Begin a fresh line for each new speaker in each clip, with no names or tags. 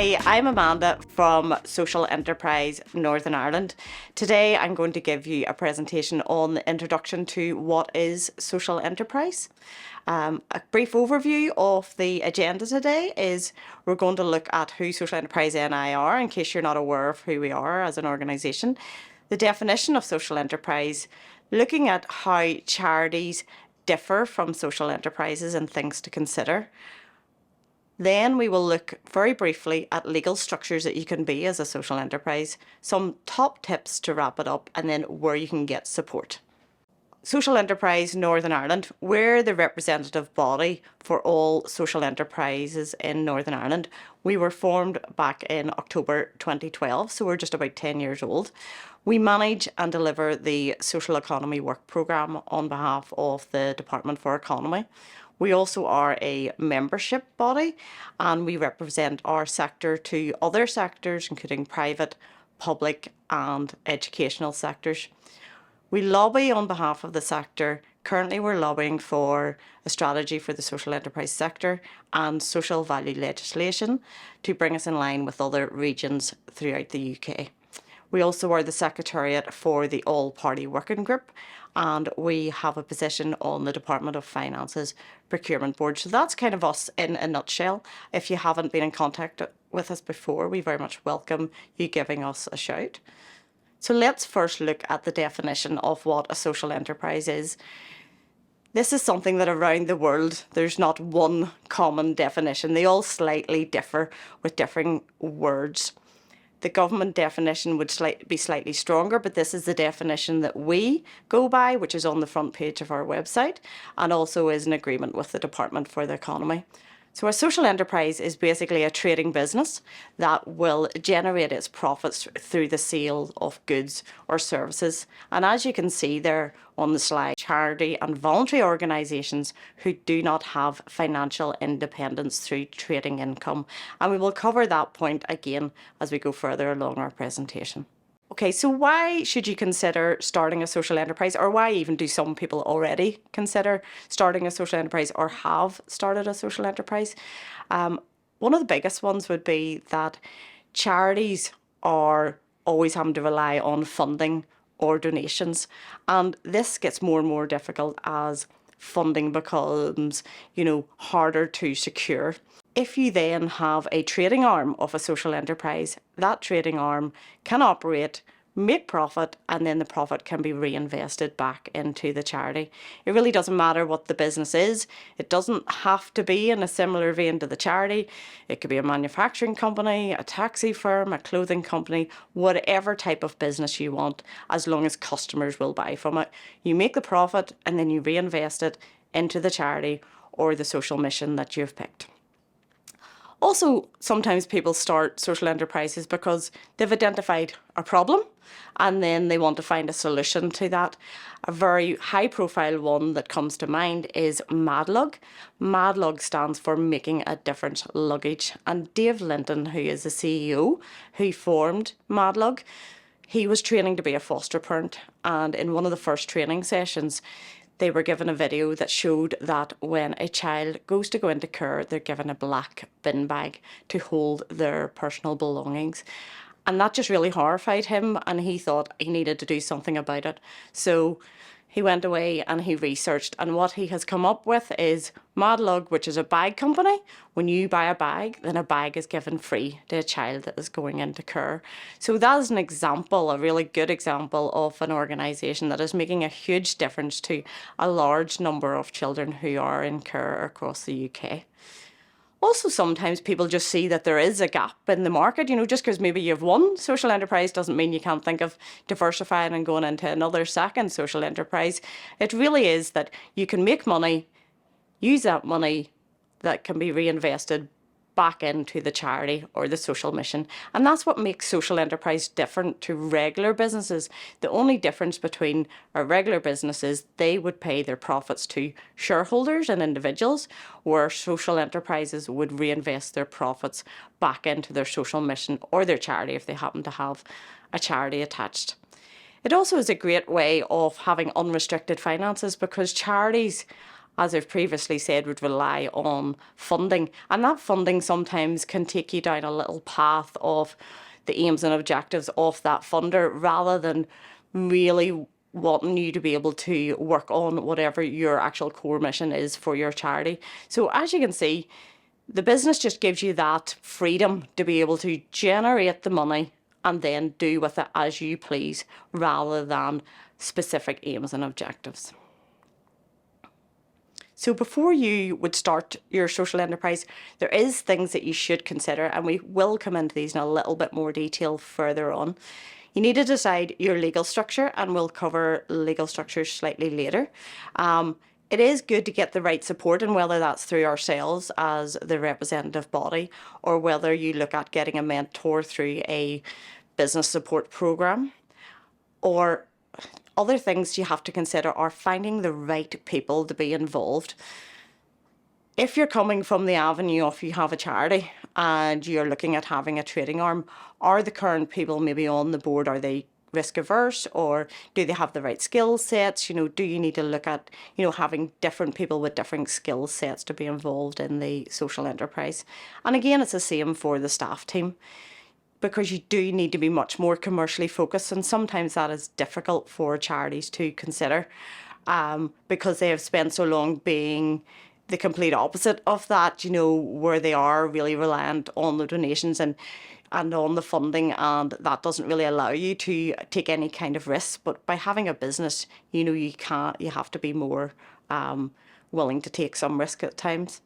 Hi, I'm Amanda from Social Enterprise Northern Ireland. Today I'm going to give you a presentation on the introduction to what is social enterprise. A brief overview of the agenda today is we're going to look at who Social Enterprise NI are, in case you're not aware of who we are as an organisation. The definition of social enterprise, looking at how charities differ from social enterprises and things to consider. Then we will look very briefly at legal structures that you can be as a social enterprise, some top tips to wrap it up, and then where you can get support. Social Enterprise Northern Ireland, we're the representative body for all social enterprises in Northern Ireland. We were formed back in October 2012, so we're just about 10 years old. We manage and deliver the Social Economy Work Programme on behalf of the Department for Economy. We also are a membership body and we represent our sector to other sectors, including private, public and educational sectors. We lobby on behalf of the sector. Currently we're lobbying for a strategy for the social enterprise sector and social value legislation to bring us in line with other regions throughout the UK. We also are the secretariat for the All-Party Working Group and we have a position on the Department of Finance's Procurement Board. So that's kind of us in a nutshell. If you haven't been in contact with us before, we very much welcome you giving us a shout. So let's first look at the definition of what a social enterprise is. This is something that around the world, there's not one common definition. They all slightly differ with differing words. The government definition would be slightly stronger, but this is the definition that we go by, which is on the front page of our website, and also is in agreement with the Department for the Economy. So a social enterprise is basically a trading business that will generate its profits through the sale of goods or services. And as you can see there on the slide, charity and voluntary organisations who do not have financial independence through trading income. And we will cover that point again as we go further along our presentation. Okay, so why should you consider starting a social enterprise, or why even do some people already consider starting a social enterprise or have started a social enterprise? One of the biggest ones would be that charities are always having to rely on funding or donations, and this gets more and more difficult as funding becomes, harder to secure. If you then have a trading arm of a social enterprise, that trading arm can operate, make profit, and then the profit can be reinvested back into the charity. It really doesn't matter what the business is. It doesn't have to be in a similar vein to the charity. It could be a manufacturing company, a taxi firm, a clothing company, whatever type of business you want, as long as customers will buy from it. You make the profit and then you reinvest it into the charity or the social mission that you've picked. Also, sometimes people start social enterprises because they've identified a problem and then they want to find a solution to that. A very high profile one that comes to mind is MADLUG. MADLUG stands for Making a Difference Luggage. And Dave Linton, who is the CEO who formed MADLUG, he was training to be a foster parent, and in one of the first training sessions they were given a video that showed that when a child goes to go into care, they're given a black bin bag to hold their personal belongings. And that just really horrified him, and he thought he needed to do something about it. So he went away and he researched, and what he has come up with is MADLUG, which is a bag company. When you buy a bag, then a bag is given free to a child that is going into care. So that is an example, a really good example of an organisation that is making a huge difference to a large number of children who are in care across the UK. Also, sometimes people just see that there is a gap in the market. Just because maybe you have one social enterprise doesn't mean you can't think of diversifying and going into another second social enterprise. It really is that you can make money, use that money that can be reinvested back into the charity or the social mission. And that's what makes social enterprise different to regular businesses. The only difference between a regular business is they would pay their profits to shareholders and individuals, where social enterprises would reinvest their profits back into their social mission or their charity if they happen to have a charity attached. It also is a great way of having unrestricted finances, because charities as I've previously said, would rely on funding. And that funding sometimes can take you down a little path of the aims and objectives of that funder rather than really wanting you to be able to work on whatever your actual core mission is for your charity. So as you can see, the business just gives you that freedom to be able to generate the money and then do with it as you please rather than specific aims and objectives. So before you would start your social enterprise, there is things that you should consider, and we will come into these in a little bit more detail further on. You need to decide your legal structure, and we'll cover legal structures slightly later. It is good to get the right support, and whether that's through ourselves as the representative body or whether you look at getting a mentor through a business support program, or other things you have to consider are finding the right people to be involved. If you're coming from the avenue of you have a charity and you're looking at having a trading arm, are the current people maybe on the board, are they risk averse, or do they have the right skill sets? You know, do you need to look at, you know, having different people with different skill sets to be involved in the social enterprise? And again, it's the same for the staff team, because you do need to be much more commercially focused, and sometimes that is difficult for charities to consider because they have spent so long being the complete opposite of that, you know, where they are really reliant on the donations and on the funding, and that doesn't really allow you to take any kind of risk. But by having a business, you know, you have to be more willing to take some risk at times.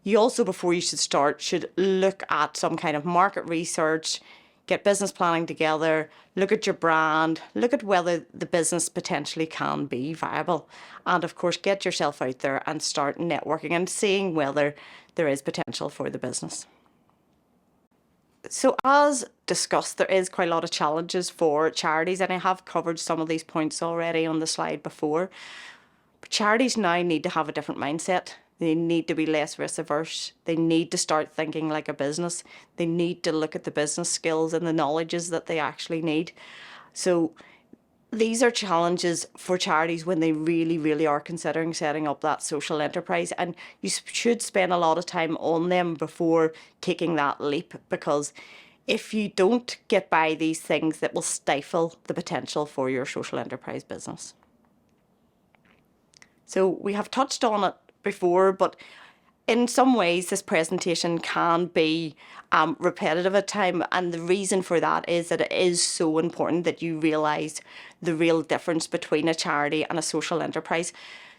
You also, before you should start, should look at some kind of market research, get business planning together, look at your brand, look at whether the business potentially can be viable. And of course, get yourself out there and start networking and seeing whether there is potential for the business. So as discussed, there is quite a lot of challenges for charities, and I have covered some of these points already on the slide before. But charities now need to have a different mindset. They need to be less risk averse. They need to start thinking like a business. They need to look at the business skills and the knowledges that they actually need. So these are challenges for charities when they really, really are considering setting up that social enterprise. And you should spend a lot of time on them before taking that leap, because if you don't get by these things, that will stifle the potential for your social enterprise business. So we have touched on it before, but in some ways this presentation can be repetitive at times, and the reason for that is that it is so important that you realise the real difference between a charity and a social enterprise.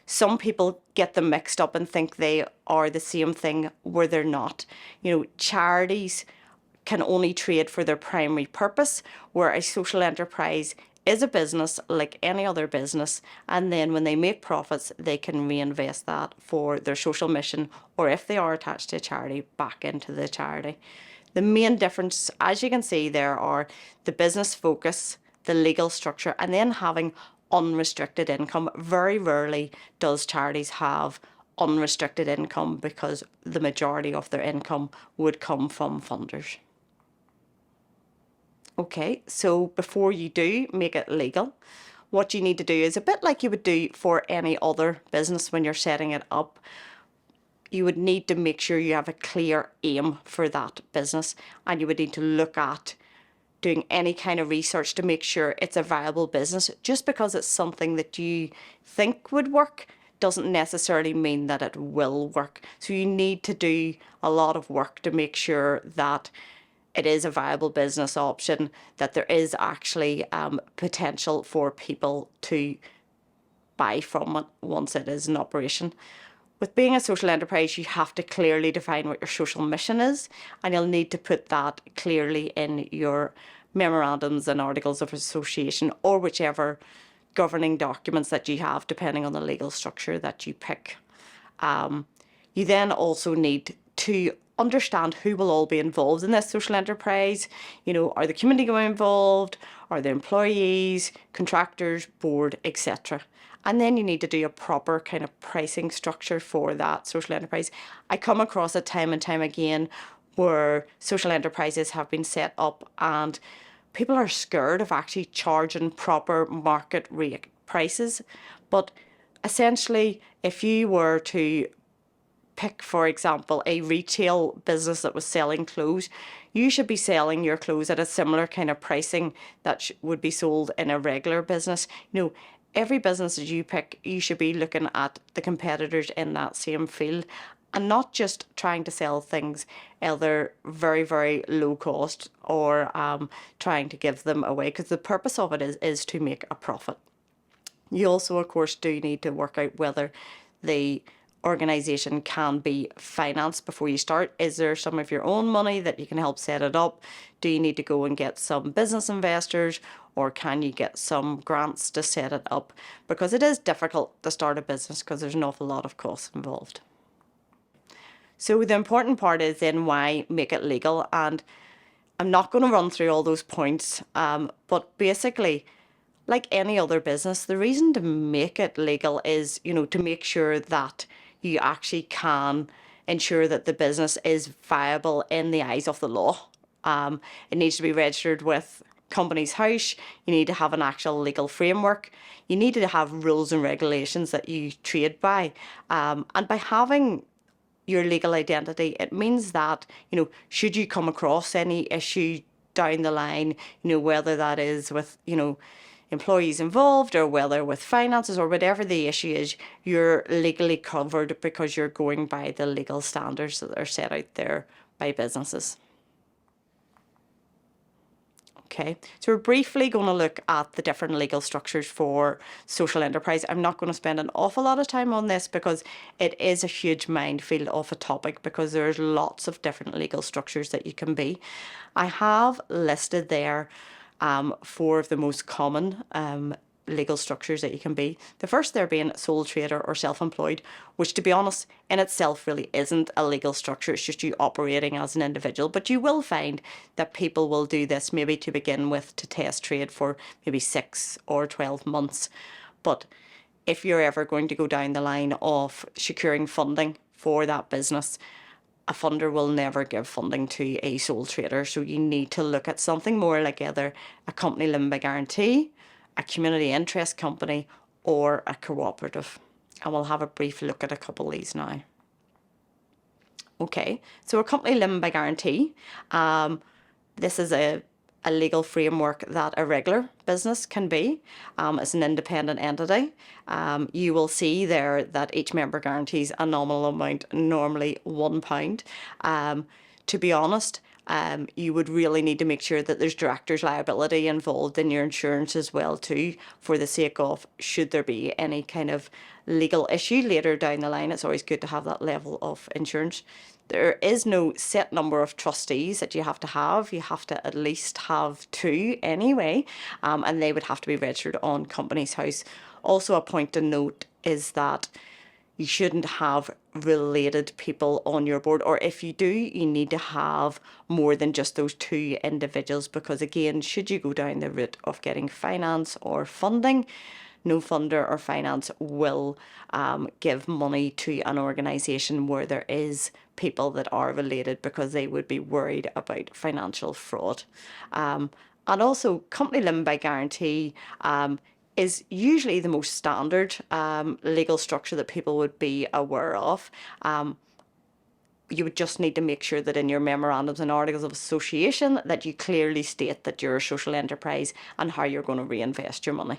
Some people get them mixed up and think they are the same thing where they're not. You know, charities can only trade for their primary purpose, where a social enterprise is a business like any other business, and then when they make profits they can reinvest that for their social mission, or if they are attached to a charity, back into the charity. The main difference, as you can see there, are the business focus, the legal structure, and then having unrestricted income. Very rarely does charities have unrestricted income, because the majority of their income would come from funders. Okay, so before you do make it legal, what you need to do is a bit like you would do for any other business when you're setting it up. You would need to make sure you have a clear aim for that business, and you would need to look at doing any kind of research to make sure it's a viable business. Just because it's something that you think would work doesn't necessarily mean that it will work. So you need to do a lot of work to make sure that it is a viable business option, that there is actually potential for people to buy from it once it is in operation. With being a social enterprise, you have to clearly define what your social mission is, and you'll need to put that clearly in your memorandums and articles of association, or whichever governing documents that you have, depending on the legal structure that you pick. You then also need to understand who will all be involved in this social enterprise. You know, are the community going to be involved? Are the employees, contractors, board, etc.? And then you need to do a proper kind of pricing structure for that social enterprise. I come across it time and time again where social enterprises have been set up and people are scared of actually charging proper market rate prices. But essentially, if you were to pick, for example, a retail business that was selling clothes, you should be selling your clothes at a similar kind of pricing that would be sold in a regular business. Every business that you pick, you should be looking at the competitors in that same field and not just trying to sell things either very, very low cost or trying to give them away, because the purpose of it is to make a profit. You also, of course, do need to work out whether the organisation can be financed before you start. Is there some of your own money that you can help set it up? Do you need to go and get some business investors, or can you get some grants to set it up? Because it is difficult to start a business because there's an awful lot of costs involved. So the important part is then why make it legal, and I'm not going to run through all those points, but basically, like any other business, the reason to make it legal is, to make sure that you actually can ensure that the business is viable in the eyes of the law. It needs to be registered with Companies House. You need to have an actual legal framework. You need to have rules and regulations that you trade by. And by having your legal identity, it means that, should you come across any issue down the line, whether that is with, employees involved or whether with finances or whatever the issue is, you're legally covered because you're going by the legal standards that are set out there by businesses. Okay, so we're briefly going to look at the different legal structures for social enterprise. I'm not going to spend an awful lot of time on this because it is a huge minefield of a topic, because there's lots of different legal structures that you can be. I have listed there 4 of the most common legal structures that you can be. The first there being sole trader or self-employed, which, to be honest, in itself really isn't a legal structure. It's just you operating as an individual. But you will find that people will do this maybe to begin with, to test trade for maybe 6 or 12 months. But if you're ever going to go down the line of securing funding for that business, a funder will never give funding to a sole trader. So you need to look at something more like either a company limited by guarantee, a community interest company, or a cooperative. And we'll have a brief look at a couple of these now. Okay, so a company limited by guarantee. This is a legal framework that a regular business can be. It's an independent entity. You will see there that each member guarantees a nominal amount, normally £1. To be honest, you would really need to make sure that there's director's liability involved in your insurance as well too, for the sake of, should there be any kind of legal issue later down the line, it's always good to have that level of insurance. There is no set number of trustees that you have to have. You have to at least have 2 anyway, and they would have to be registered on Companies House. Also, a point to note is that you shouldn't have related people on your board, or if you do, you need to have more than just those 2 individuals, because again, should you go down the route of getting finance or funding, no funder or finance will give money to an organisation where there is people that are related, because they would be worried about financial fraud. And also, company limited by guarantee is usually the most standard legal structure that people would be aware of. You would just need to make sure that in your memorandums and articles of association that you clearly state that you're a social enterprise and how you're going to reinvest your money.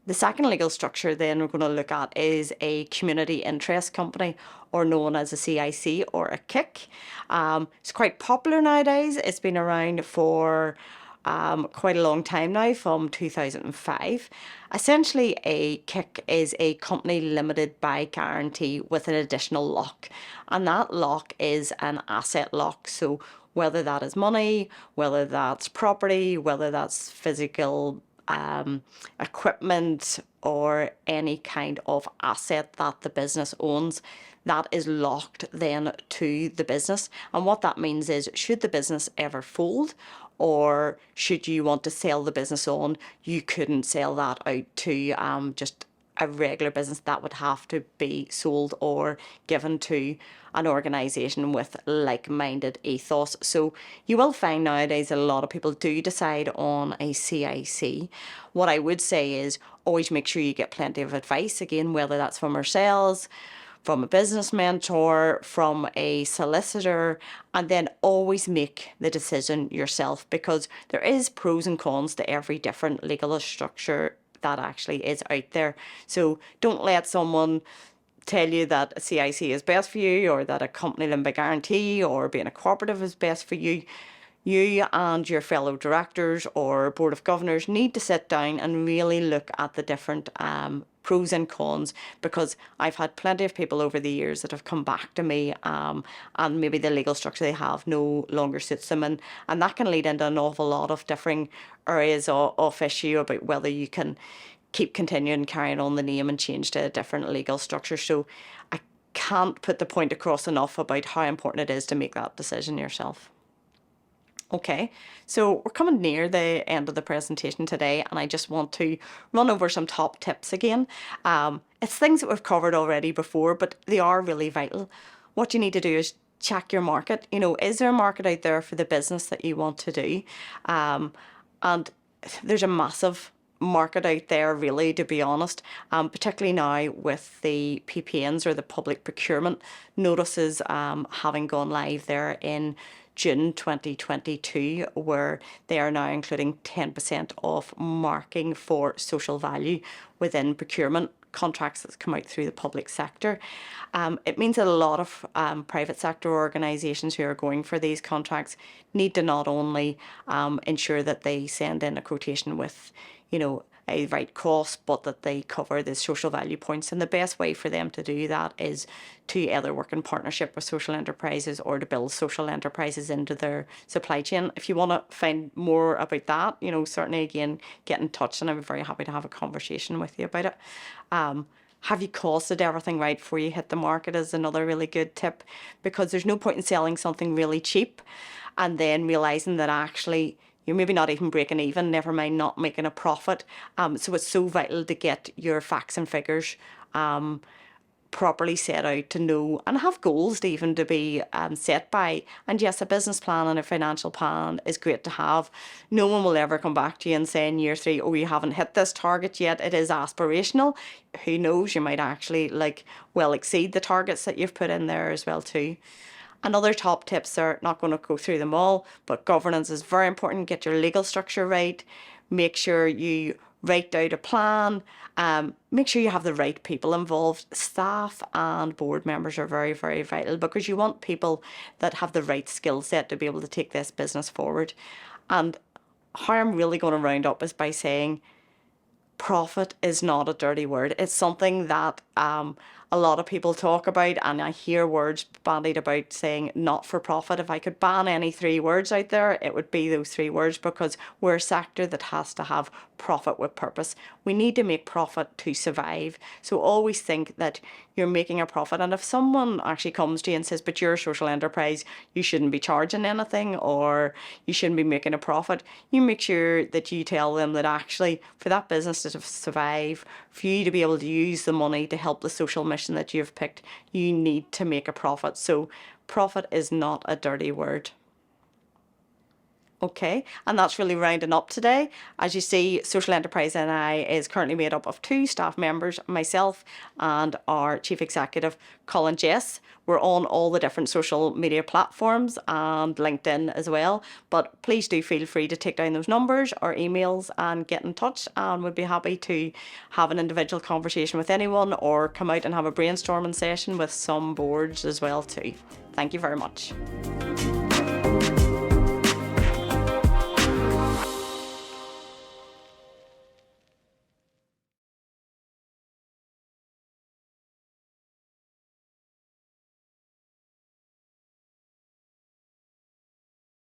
The second legal structure then we're going to look at is a community interest company, or known as a CIC or a KIC. It's quite popular nowadays. It's been around for quite a long time now, from 2005. Essentially, a KIC is a company limited by guarantee with an additional lock, and that lock is an asset lock. So whether that is money, whether that's property, whether that's physical equipment, or any kind of asset that the business owns, that is locked then to the business. And what that means is, should the business ever fold, or should you want to sell the business on, you couldn't sell that out to just a regular business that would have to be sold or given to an organisation with like-minded ethos. So you will find nowadays a lot of people do decide on a CIC. What I would say is always make sure you get plenty of advice, again, whether that's from ourselves, from a business mentor, from a solicitor, and then always make the decision yourself, because there is pros and cons to every different legal structure that actually is out there. So don't let someone tell you that a CIC is best for you, or that a company limited guarantee or being a cooperative is best for you. You and your fellow directors or board of governors need to sit down and really look at the different pros and cons, because I've had plenty of people over the years that have come back to me and maybe the legal structure they have no longer suits them, and that can lead into an awful lot of differing areas of issue about whether you can keep continuing carrying on the name and change to a different legal structure. So I can't put the point across enough about how important it is to make that decision yourself. Okay, so we're coming near the end of the presentation today, and I just want to run over some top tips again. It's things that we've covered already before, but they are really vital. What you need to do is check your market. You know, is there a market out there for the business that you want to do? And there's a massive market out there, really, to be honest, particularly now with the PPNs, or the public procurement notices, having gone live there in June 2022, where they are now including 10% off marking for social value within procurement contracts that's come out through the public sector. It means that a lot of private sector organisations who are going for these contracts need to not only ensure that they send in a quotation with, you know, a right cost, but that they cover the social value points. And the best way for them to do that is to either work in partnership with social enterprises or to build social enterprises into their supply chain. If you want to find more about that, you know, certainly again, get in touch, and I'm very happy to have a conversation with you about it. Have you costed everything right before you hit the market is another really good tip, because there's no point in selling something really cheap and then realising that actually you're maybe not even breaking even, never mind not making a profit. So it's so vital to get your facts and figures properly set out, to know and have goals to even to be set by. And yes, a business plan and a financial plan is great to have. No one will ever come back to you and say in year 3, oh, you haven't hit this target yet. It is aspirational. Who knows, you might actually well exceed the targets that you've put in there as well too. And other top tips are, not going to go through them all, but governance is very important. Get your legal structure right. Make sure you write out a plan. Make sure you have the right people involved. Staff and board members are very, very vital, because you want people that have the right skill set to be able to take this business forward. And how I'm really going to round up is by saying profit is not a dirty word. It's something that a lot of people talk about, and I hear words bandied about saying not for profit. If I could ban any 3 words out there, it would be those 3 words, because we're a sector that has to have profit with purpose. We need to make profit to survive. So always think that you're making a profit. And if someone actually comes to you and says, but you're a social enterprise, you shouldn't be charging anything, or you shouldn't be making a profit, you make sure that you tell them that actually for that business to survive, for you to be able to use the money to help the social mission that you've picked, you need to make a profit. So profit is not a dirty word. Okay, and that's really rounding up today. As you see, Social Enterprise NI is currently made up of 2 staff members, myself and our Chief Executive, Colin Jess. We're on all the different social media platforms and LinkedIn as well. But please do feel free to take down those numbers or emails and get in touch, and we'd be happy to have an individual conversation with anyone, or come out and have a brainstorming session with some boards as well too. Thank you very much.